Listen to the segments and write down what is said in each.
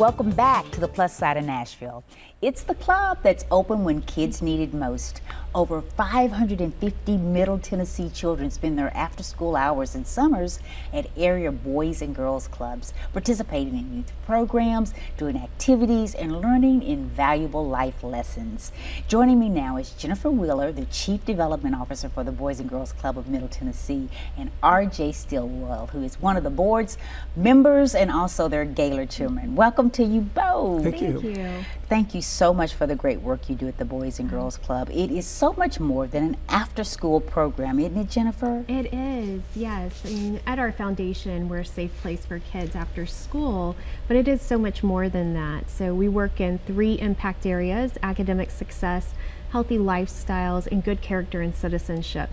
Welcome back to the Plus Side of Nashville. It's the club that's open when kids need it most. Over 550 Middle Tennessee children spend their after-school hours and summers at area boys and girls clubs, participating in youth programs, doing activities, and learning invaluable life lessons. Joining me now is Jennifer Wheeler, the Chief Development Officer for the Boys and Girls Club of Middle Tennessee, and R.J. Stillwell, who is one of the board's members and also their Gala Chairman. Welcome to you both. Thank you. Thank you so much for the great work you do at the Boys and Girls Club. It is so much more than an after-school program, isn't it, Jennifer? It is, yes. I mean, at our foundation, we're a safe place for kids after school, but it is so much more than that. So we work in 3 impact areas: academic success, healthy lifestyles, and good character and citizenship.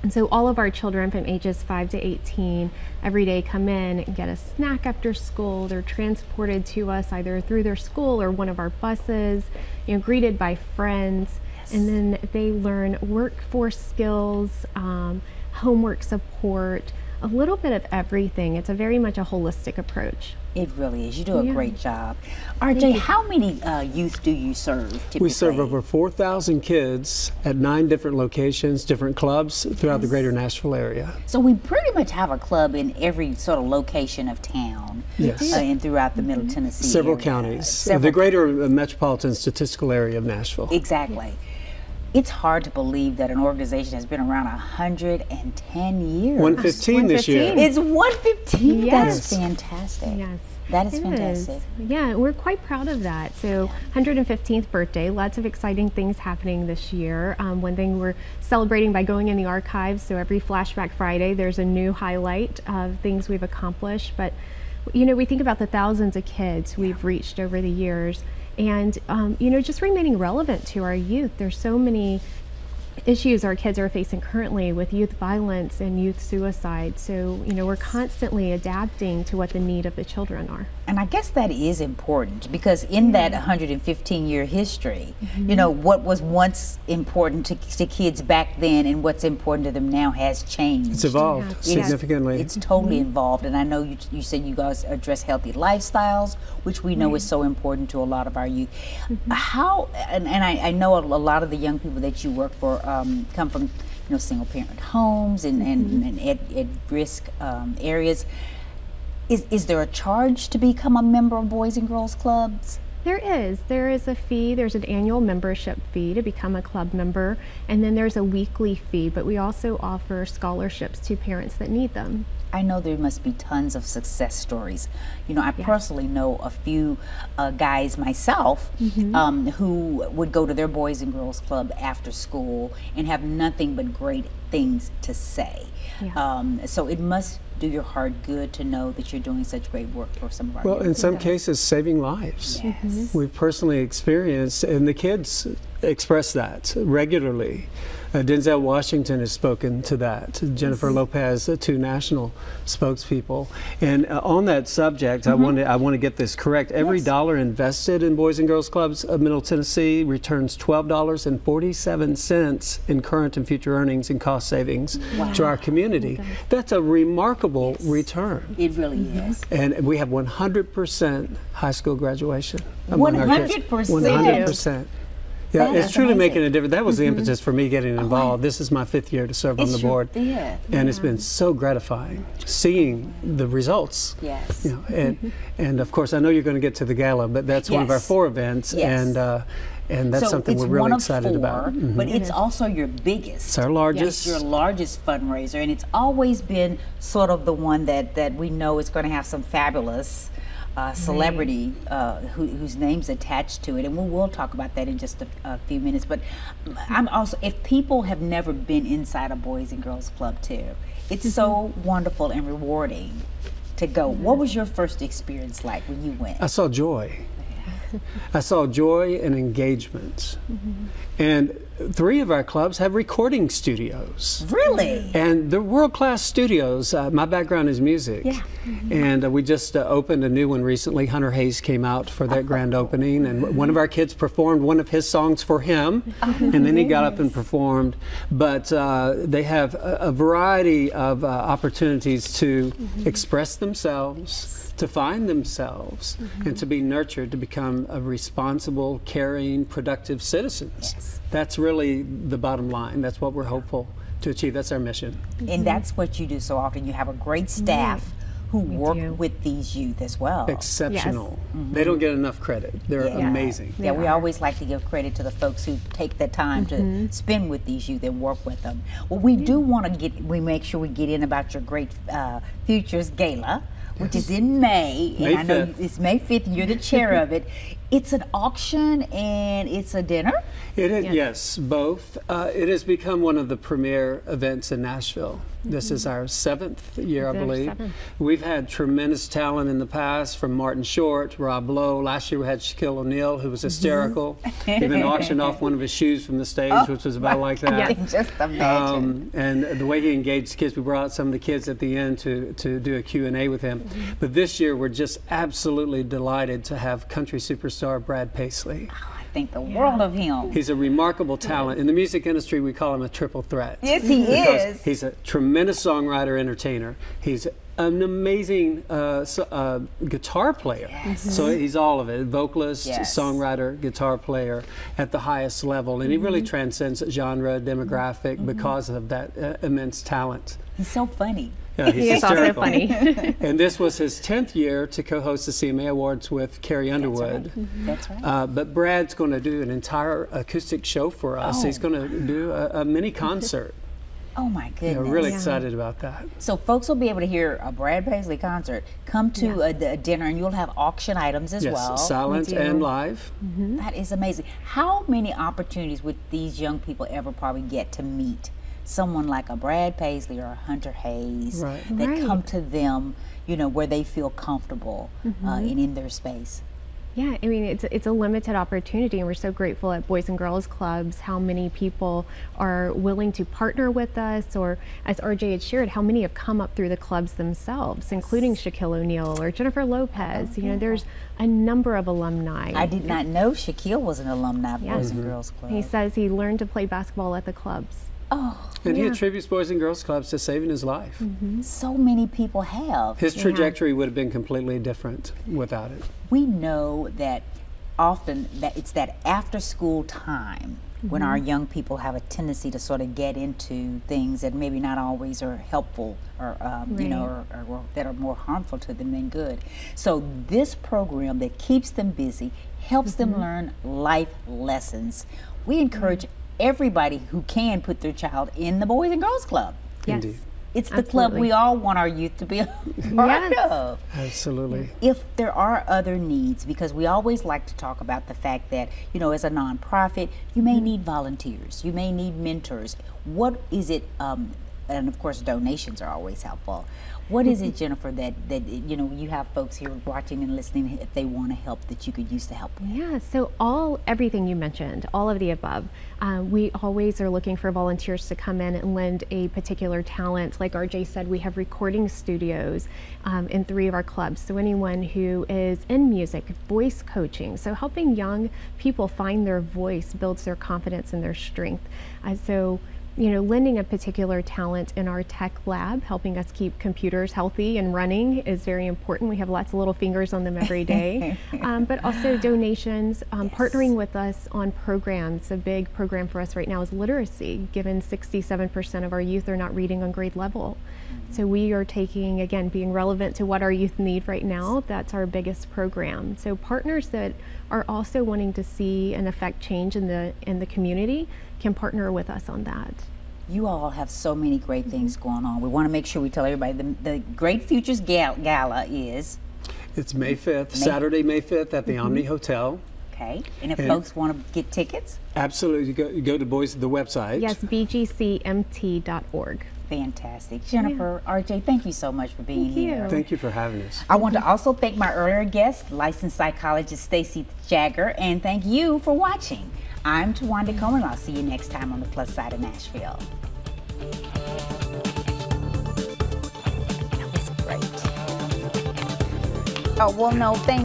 And so all of our children from ages 5 to 18 every day come in and get a snack after school. They're transported to us either through their school or one of our buses, you know, greeted by friends. Yes. And then they learn workforce skills, homework support, a little bit of everything. It's very much a holistic approach. It really is. You do a great job. RJ, how many youth do you serve typically? We serve over 4,000 kids at 9 different locations, different clubs throughout the greater Nashville area. So we pretty much have a club in every sort of location of town. Yes. And throughout the Middle Tennessee Several area. counties. The greater metropolitan statistical area of Nashville. Exactly. Yes. It's hard to believe that an organization has been around 110 years. 115 this year. It's 115. Yes. That's fantastic. Yes. That is fantastic. Yeah, we're quite proud of that. So 115th birthday, lots of exciting things happening this year. One thing we're celebrating by going in the archives. So every Flashback Friday, there's a new highlight of things we've accomplished. But, you know, we think about the thousands of kids we've reached over the years. And, you know, just remaining relevant to our youth. There's so many issues our kids are facing currently with youth violence and youth suicide. So, you know, we're constantly adapting to what the need of the children are. And I guess that is important because in that 115-year history, you know, what was once important to kids back then and what's important to them now has changed. It's evolved significantly. It's totally involved. And I know you said you guys address healthy lifestyles, which we know is so important to a lot of our youth. How, and I know a lot of the young people that you work for come from, you know, single parent homes and at-risk areas. Is there a charge to become a member of Boys and Girls Clubs? There is a fee. There's an annual membership fee to become a club member, and then there's a weekly fee, but we also offer scholarships to parents that need them. I know there must be tons of success stories. You know, I personally know a few guys myself who would go to their Boys and Girls Club after school and have nothing but great things to say. So it must do your heart good to know that you're doing such great work for some of our Well, in some cases, saving lives. Yes. We've personally experienced, and the kids express that regularly. Denzel Washington has spoken to that. Jennifer Lopez, 2 national spokespeople. And on that subject, I want to get this correct. Every dollar invested in Boys and Girls Clubs of Middle Tennessee returns $12.47 in current and future earnings and cost savings to our community. That's a remarkable return. It really is. And we have 100% high school graduation. 100%? 100%. Yeah, That it's is truly amazing. making a difference. That was the impetus for me getting involved. This is my 5th year to serve on the board. And it's been so gratifying seeing the results. Yes. You know, and of course, I know you're going to get to the gala, but that's one of our 4 events. And that's something we're really excited about. But it's also your biggest. It's our largest. It's your largest fundraiser, and it's always been sort of the one that we know is going to have some fabulous celebrity whose name's attached to it, and we'll talk about that in just a few minutes. But I'm also, if people have never been inside a Boys and Girls Club too, it's so wonderful and rewarding to go. What was your first experience like when you went? I saw joy. I saw joy and engagement. And 3 of our clubs have recording studios. Really? And they're world-class studios. My background is music. Yeah. And we just opened a new one recently. Hunter Hayes came out for that grand opening, and one of our kids performed one of his songs for him, and then he got up and performed. But they have a variety of opportunities to express themselves, to find themselves, and to be nurtured to become a responsible, caring, productive citizens. Yes. That's really the bottom line. That's what we're hopeful to achieve. That's our mission. And that's what you do so often. You have a great staff who work with these youth as well. Exceptional. They don't get enough credit. They're amazing. Yeah, we always like to give credit to the folks who take the time to spend with these youth and work with them. Well, we do want to make sure we get in about your great Futures Gala, which is in May. May And I know 5th. it's May 5th, and you're the chair of it. It's an auction and it's a dinner? It is, yes, both. It has become one of the premier events in Nashville. This is our 7th year, I believe. 7th. We've had tremendous talent in the past, from Martin Short, Rob Lowe. Last year we had Shaquille O'Neal, who was hysterical. He even auctioned off one of his shoes from the stage, which was about like that. I can just imagine. And the way he engaged kids, we brought out some of the kids at the end to do a Q&A with him. But this year we're just absolutely delighted to have country superstar Brad Paisley. I think the world of him. He's a remarkable talent. In the music industry, we call him a triple threat. Yes, he Because is. he's a tremendous songwriter, entertainer. He's an amazing guitar player. So he's all of it, vocalist, songwriter, guitar player at the highest level. And he really transcends genre, demographic because of that immense talent. He's so funny. Yeah, he's He is also hysterical. funny. And this was his 10th year to co-host the CMA Awards with Carrie Underwood. That's right. But Brad's going to do an entire acoustic show for us. He's going to do a mini concert. Oh my goodness. We're really excited about that. So folks will be able to hear a Brad Paisley concert. Come to a dinner and you'll have auction items as well. Yes, silent and live. That is amazing. How many opportunities would these young people ever probably get to meet someone like a Brad Paisley or a Hunter Hayes that come to them, you know, where they feel comfortable and in their space? Yeah, I mean, it's a limited opportunity, and we're so grateful at Boys and Girls Clubs how many people are willing to partner with us, or as RJ had shared, how many have come up through the clubs themselves, including Shaquille O'Neal or Jennifer Lopez. You know, there's a number of alumni. I did not know Shaquille was an alumni of Boys and Girls Club. He says he learned to play basketball at the clubs. Oh, And he attributes Boys and Girls Clubs to saving his life. so many people have. His trajectory would have been completely different without it. We know that often that it's that after school time when our young people have a tendency to sort of get into things that maybe not always are helpful or you know, or that are more harmful to them than good. So this program that keeps them busy, helps them learn life lessons. We encourage everybody who can put their child in the Boys and Girls Club. Yes. Indeed. It's the club we all want our youth to be a part of. Absolutely. If there are other needs, because we always like to talk about the fact that, you know, as a nonprofit, you may need volunteers, you may need mentors. What is it, and of course donations are always helpful. What is it, Jennifer, that you know, you have folks here watching and listening, if they want to help, that you could use to help with? Yeah, so everything you mentioned, all of the above. We always are looking for volunteers to come in and lend a particular talent. Like RJ said, we have recording studios in 3 of our clubs. So anyone who is in music, voice coaching, so helping young people find their voice builds their confidence and their strength. So, you know, lending a particular talent in our tech lab, helping us keep computers healthy and running, is very important. We have lots of little fingers on them every day. But also donations, partnering with us on programs. A big program for us right now is literacy, given 67% of our youth are not reading on grade level. So we are taking, again, being relevant to what our youth need right now. That's our biggest program. So partners that are also wanting to see and affect change in the community can partner with us on that. You all have so many great things going on. We want to make sure we tell everybody the Great Futures Gala is. It's May 5th, Saturday, May 5th at the Omni Hotel. Okay, and if folks want to get tickets? Absolutely, you go to the website. Yes, bgcmt.org. Fantastic. Jennifer, RJ, thank you so much for being here. Thank you for having us. I want to also thank my earlier guest, licensed psychologist Stacy Jagger, and thank you for watching. I'm Tawanda Coleman. I'll see you next time on the Plus Side of Nashville. That was great. Oh, well, no, thank